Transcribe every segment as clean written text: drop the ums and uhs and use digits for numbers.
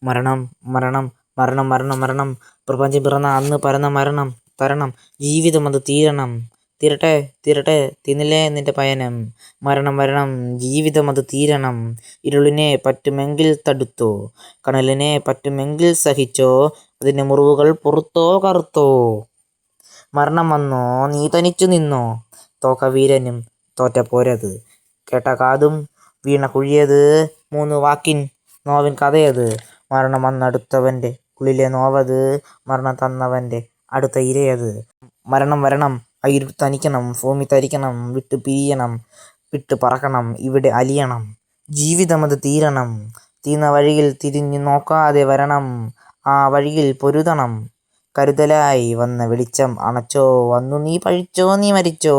മരണം മരണം മരണം മരണം മരണം പ്രപഞ്ചം പിറന്ന അന്ന് പരന്ന മരണം തരണം ജീവിതം അത് തീരണം തീരട്ടെ തീരട്ടെ തിന്നില്ലേ നിന്റെ പയനം മരണം മരണം ജീവിതം അത് തീരണം ഇരുളിനെ പറ്റുമെങ്കിൽ തടുത്തോ കനലിനെ പറ്റുമെങ്കിൽ സഹിച്ചോ അതിൻ്റെ മുറിവുകൾ പുറത്തോ കറുത്തോ മരണം വന്നോ നീ തനിച്ചു നിന്നോ തോക്ക വീരനും തോറ്റ പോരത് കേട്ട കാതും വീണ കുഴിയത് 3 വാക്കിൻ നോവിൻ കഥയത് മരണം വന്നടുത്തവൻ്റെ ഉള്ളിലെ നോവത് മരണം തന്നവൻ്റെ അടുത്ത ഇരയത് മരണം വരണം അയിരു തനിക്കണം ഭൂമി തരിക്കണം വിട്ടു പിരിയണം വിട്ടു പറക്കണം ഇവിടെ അലിയണം ജീവിതം അത് തീരണം തീർന്ന വഴിയിൽ തിരിഞ്ഞു നോക്കാതെ വരണം ആ വഴിയിൽ പൊരുതണം കരുതലായി വന്ന വെളിച്ചം അണച്ചോ അന്നു നീ പഴിച്ചോ നീ മരിച്ചോ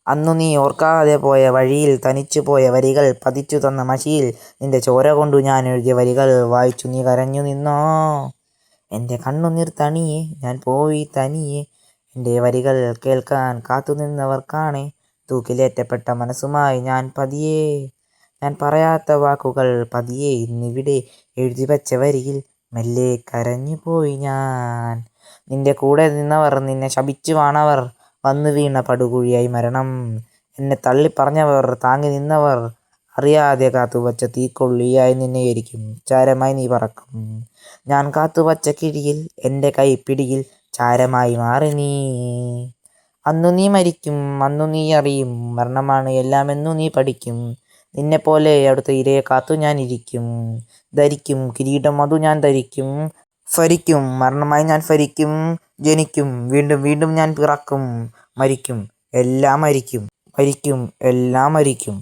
അന്നു നീ ഓർക്കാതെ പോയ വഴിയിൽ തനിച്ചു പോയ വരികൾ പതിച്ചു തന്ന മഷിയിൽ നിന്റെ ചോര കൊണ്ടു ഞാൻ എഴുതിയ വരികൾ വായിച്ചു നീ കരഞ്ഞു നിന്നോ എൻ്റെ കണ്ണുനീർ തണിയെ ഞാൻ പോയി തനിയെ എൻ്റെ വരികൾ കേൾക്കാൻ കാത്തുനിന്നവർക്കാണേ തൂക്കിലേറ്റപ്പെട്ട മനസ്സുമായി ഞാൻ പതിയെ ഞാൻ പറയാത്ത വാക്കുകൾ പതിയെ ഇന്നിവിടെ എഴുതി വച്ച വരിയിൽ മെല്ലെ കരഞ്ഞു പോയി ഞാൻ നിന്റെ കൂടെ നിന്നവർ നിന്നെ ശപിച്ചു വാണവർ വന്നു വീണ പടുകുഴിയായി മരണം എന്നെ തള്ളിപ്പറഞ്ഞവർ താങ്ങി നിന്നവർ അറിയാതെ കാത്തുവച്ച തീക്കൊള്ളിയായി നിന്നെയായിരിക്കും ചാരമായി നീ പറക്കും ഞാൻ കാത്തുവച്ച കിഴിയിൽ എൻ്റെ കൈപ്പിടിയിൽ ചാരമായി മാറി നീ അന്നു നീ മരിക്കും അന്നു നീ അറിയും മരണമാണ് എല്ലാമെന്നു നീ പഠിക്കും നിന്നെപ്പോലെ അവിടുത്തെ ഇരയെ കാത്തു ഞാൻ ഇരിക്കും ധരിക്കും കിരീടം അതു ഞാൻ ധരിക്കും ഫരിക്കും മരണമായി ഞാൻ ഫരിക്കും ജനിക്കും വീണ്ടും വീണ്ടും ഞാൻ പിറക്കും മരിക്കും എല്ലാം മരിക്കും മരിക്കും എല്ലാം മരിക്കും